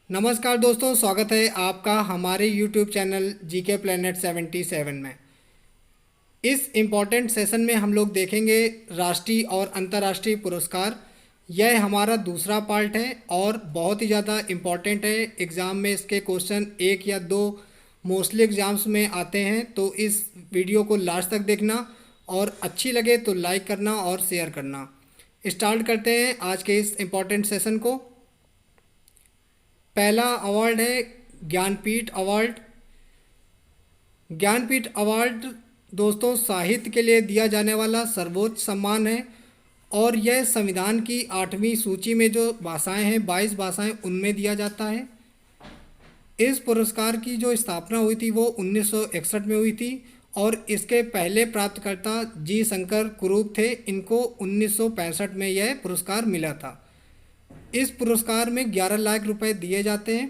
नमस्कार दोस्तों, स्वागत है आपका हमारे YouTube चैनल जीके प्लेनेट 77 में। इस इम्पॉर्टेंट सेशन में हम लोग देखेंगे राष्ट्रीय और अंतर्राष्ट्रीय पुरस्कार। यह हमारा दूसरा पार्ट है और बहुत ही ज़्यादा इम्पॉर्टेंट है। एग्ज़ाम में इसके क्वेश्चन एक या दो मोस्टली एग्ज़ाम्स में आते हैं, तो इस वीडियो को लास्ट तक देखना और अच्छी लगे तो लाइक करना और शेयर करना। स्टार्ट करते हैं आज के इस इम्पॉर्टेंट सेशन को। पहला अवार्ड है ज्ञानपीठ अवार्ड। ज्ञानपीठ अवार्ड दोस्तों साहित्य के लिए दिया जाने वाला सर्वोच्च सम्मान है और यह संविधान की 8वीं सूची में जो भाषाएं हैं 22 भाषाएं उनमें दिया जाता है। इस पुरस्कार की जो स्थापना हुई थी वो 1961 में हुई थी और इसके पहले प्राप्तकर्ता जी शंकर कुरूप थे। इनको 1965 में यह पुरस्कार मिला था। इस पुरस्कार में 11 लाख रुपए दिए जाते हैं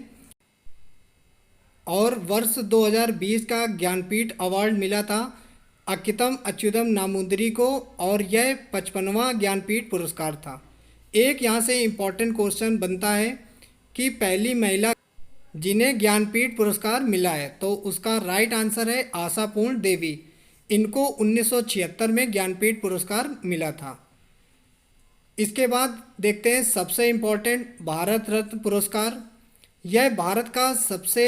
और वर्ष 2020 का ज्ञानपीठ अवार्ड मिला था अकितम अच्युतम नामुदरी को और यह 55वां ज्ञानपीठ पुरस्कार था। एक यहाँ से इम्पोर्टेंट क्वेश्चन बनता है कि पहली महिला जिन्हें ज्ञानपीठ पुरस्कार मिला है, तो उसका राइट आंसर है आशापूर्ण देवी। इनको 1976 में ज्ञानपीठ पुरस्कार मिला था। इसके बाद देखते हैं सबसे इम्पोर्टेंट भारत रत्न पुरस्कार। यह भारत का सबसे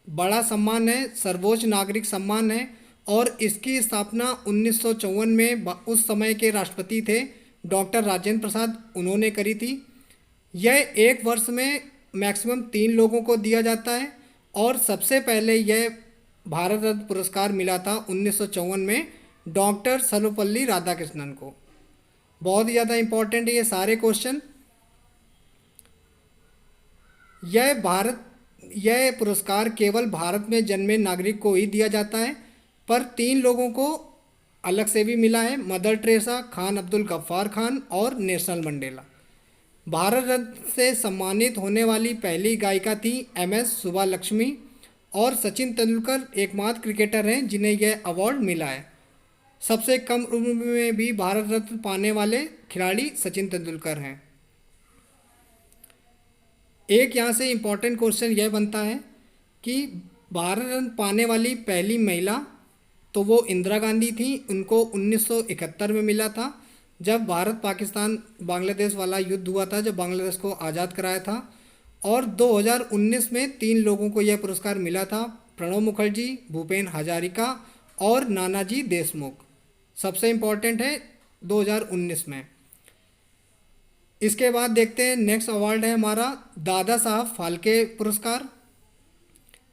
बड़ा सम्मान है, सर्वोच्च नागरिक सम्मान है और इसकी स्थापना 1954 में उस समय के राष्ट्रपति थे डॉक्टर राजेंद्र प्रसाद, उन्होंने करी थी। यह एक वर्ष में मैक्सिमम 3 लोगों को दिया जाता है और सबसे पहले यह भारत रत्न पुरस्कार मिला था 1954 में डॉक्टर सर्वपल्ली राधाकृष्णन को। बहुत ही ज़्यादा इम्पोर्टेंट है ये सारे क्वेश्चन। यह पुरस्कार केवल भारत में जन्मे नागरिक को ही दिया जाता है, पर 3 लोगों को अलग से भी मिला है, मदर टेरेसा, खान अब्दुल गफ्फार खान और नेल्सन मंडेला। भारत रत्न से सम्मानित होने वाली पहली गायिका थी MS सुब्बालक्ष्मी और सचिन तेंदुलकर एकमात्र क्रिकेटर हैं जिन्हें यह अवार्ड मिला है। सबसे कम उम्र में भी भारत रत्न पाने वाले खिलाड़ी सचिन तेंदुलकर हैं। एक यहाँ से इम्पोर्टेंट क्वेश्चन यह बनता है कि भारत रत्न पाने वाली पहली महिला, तो वो इंदिरा गांधी थी। उनको 1971 में मिला था जब भारत पाकिस्तान बांग्लादेश वाला युद्ध हुआ था, जब बांग्लादेश को आज़ाद कराया था। और 2019 में 3 लोगों को यह पुरस्कार मिला था, प्रणब मुखर्जी, भूपेन हजारिका और नानाजी देशमुख। सबसे इम्पोर्टेंट है 2019 में। इसके बाद देखते हैं नेक्स्ट अवार्ड है हमारा दादा साहब फाल्के पुरस्कार।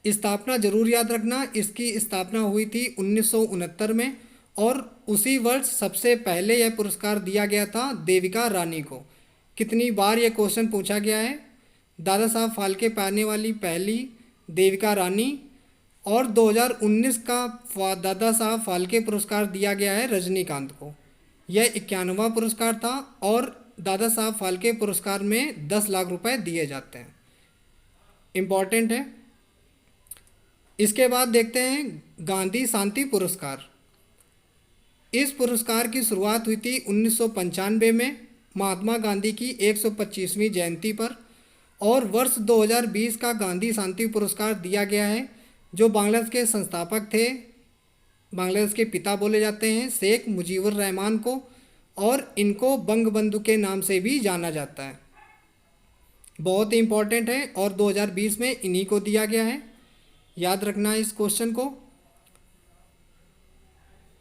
स्थापना जरूर याद रखना, इसकी स्थापना हुई थी 1969 में और उसी वर्ष सबसे पहले यह पुरस्कार दिया गया था देविका रानी को। कितनी बार यह क्वेश्चन पूछा गया है। दादा साहब फाल्के पाने वाली पहली देविका रानी। और 2019 का दादा साहब फाल्के पुरस्कार दिया गया है रजनीकांत को। यह 91वां पुरस्कार था और दादा साहब फाल्के पुरस्कार में 10 लाख रुपए दिए जाते हैं। इम्पॉर्टेंट है। इसके बाद देखते हैं गांधी शांति पुरस्कार। इस पुरस्कार की शुरुआत हुई थी 1995 में महात्मा गांधी की 125वीं जयंती पर और वर्ष 2020 का गांधी शांति पुरस्कार दिया गया है जो बांग्लादेश के संस्थापक थे, बांग्लादेश के पिता बोले जाते हैं, शेख मुजीबुर रहमान को, और इनको बंगबंधु के नाम से भी जाना जाता है। बहुत ही इम्पोर्टेंट है और 2020 में इन्हीं को दिया गया है, याद रखना इस क्वेश्चन को।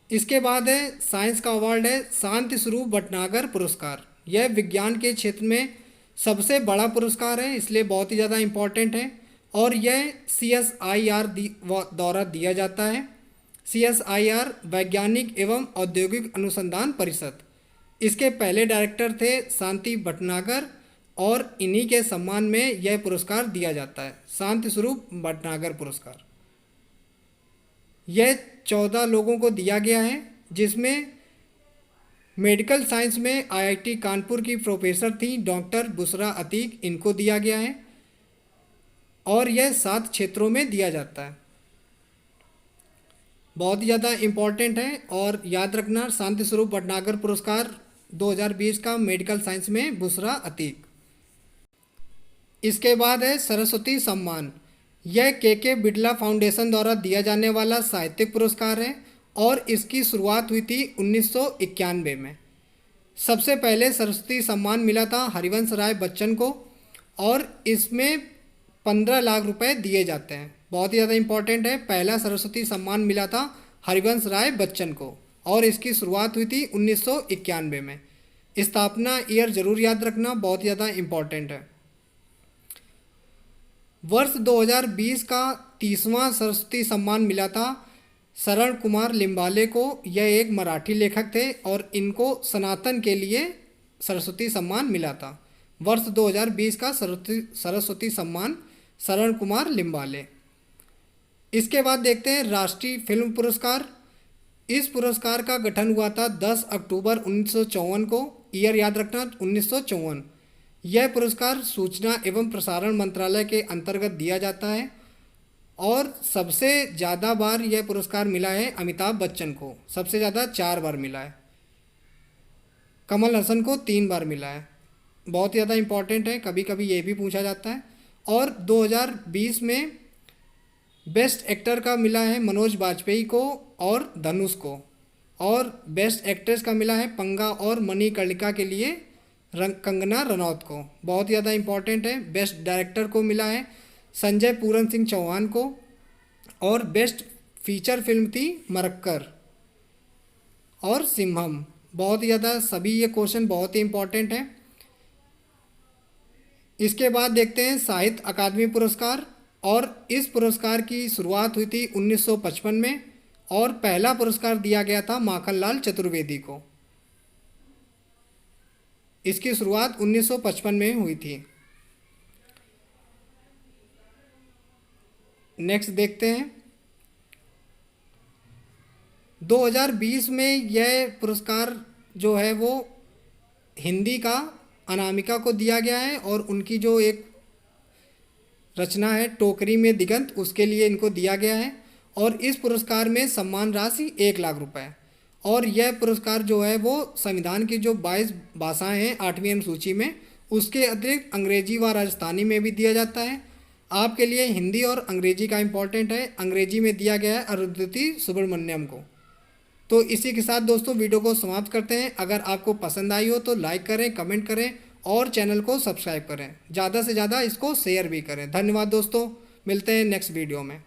इसके बाद है साइंस का अवार्ड है शांति स्वरूप भटनागर पुरस्कार। यह विज्ञान के क्षेत्र में सबसे बड़ा पुरस्कार है, इसलिए बहुत ही ज़्यादा इम्पोर्टेंट है और यह CSIR द्वारा दिया जाता है। CSIR वैज्ञानिक एवं औद्योगिक अनुसंधान परिषद। इसके पहले डायरेक्टर थे शांति भटनागर और इन्हीं के सम्मान में यह पुरस्कार दिया जाता है, शांति स्वरूप भटनागर पुरस्कार। यह 14 लोगों को दिया गया है जिसमें मेडिकल साइंस में IIT कानपुर की प्रोफेसर थी डॉक्टर बुशरा अतीक, इनको दिया गया है और यह 7 क्षेत्रों में दिया जाता है। बहुत ही ज़्यादा इम्पॉर्टेंट है और याद रखना शांति स्वरूप भटनागर पुरस्कार 2020 का मेडिकल साइंस में बुशरा अतीक। इसके बाद है सरस्वती सम्मान। यह के बिड़ला फाउंडेशन द्वारा दिया जाने वाला साहित्यिक पुरस्कार है और इसकी शुरुआत हुई थी 1991 में। सबसे पहले सरस्वती सम्मान मिला था हरिवंश राय बच्चन को और इसमें 15 लाख रुपए दिए जाते हैं। बहुत ही ज़्यादा इम्पोर्टेंट है। पहला सरस्वती सम्मान मिला था हरिवंश राय बच्चन को और इसकी शुरुआत हुई थी 1991 में। स्थापना ईयर जरूर याद रखना, बहुत ज़्यादा इम्पोर्टेंट है। वर्ष 2020 का 30वां सरस्वती सम्मान मिला था शरण कुमार लिम्बाले को। यह एक मराठी लेखक थे और इनको सनातन के लिए सरस्वती सम्मान मिला था। वर्ष 2020 का सरस्वती सम्मान शरण कुमार लिम्बाले। इसके बाद देखते हैं राष्ट्रीय फिल्म पुरस्कार। इस पुरस्कार का गठन हुआ था 10 अक्टूबर 1954 को। ईयर याद रखना 1954। यह पुरस्कार सूचना एवं प्रसारण मंत्रालय के अंतर्गत दिया जाता है और सबसे ज़्यादा बार यह पुरस्कार मिला है अमिताभ बच्चन को। सबसे ज़्यादा 4 बार मिला है। कमल हसन को 3 बार मिला है। बहुत ज़्यादा इम्पोर्टेंट है, कभी कभी ये भी पूछा जाता है। और 2020 में बेस्ट एक्टर का मिला है मनोज बाजपेयी को और धनुष को। और बेस्ट एक्ट्रेस का मिला है पंगा और मणिकर्णिका के लिए कंगना रनौत को। बहुत ज़्यादा इम्पोर्टेंट है। बेस्ट डायरेक्टर को मिला है संजय पूरन सिंह चौहान को और बेस्ट फीचर फिल्म थी मरक्कर और सिम्हम। बहुत ही ज़्यादा सभी ये क्वेश्चन बहुत ही इम्पोर्टेंट है। इसके बाद देखते हैं साहित्य अकादमी पुरस्कार और इस पुरस्कार की शुरुआत हुई थी 1955 में और पहला पुरस्कार दिया गया था माखनलाल चतुर्वेदी को। इसकी शुरुआत 1955 में हुई थी। नेक्स्ट देखते हैं 2020 में यह पुरस्कार जो है वो हिंदी का अनामिका को दिया गया है और उनकी जो एक रचना है टोकरी में दिगंत, उसके लिए इनको दिया गया है। और इस पुरस्कार में सम्मान राशि 1 लाख रुपए। और यह पुरस्कार जो है वो संविधान की जो 22 भाषाएं हैं 8वीं अनुसूची में, उसके अतिरिक्त अंग्रेजी व राजस्थानी में भी दिया जाता है। आपके लिए हिंदी और अंग्रेजी का इम्पोर्टेंट है। अंग्रेजी में दिया गया है अरुंधति सुब्रमण्यम को। तो इसी के साथ दोस्तों वीडियो को समाप्त करते हैं। अगर आपको पसंद आई हो तो लाइक करें, कमेंट करें और चैनल को सब्सक्राइब करें। ज़्यादा से ज़्यादा इसको शेयर भी करें। धन्यवाद दोस्तों, मिलते हैं नेक्स्ट वीडियो में।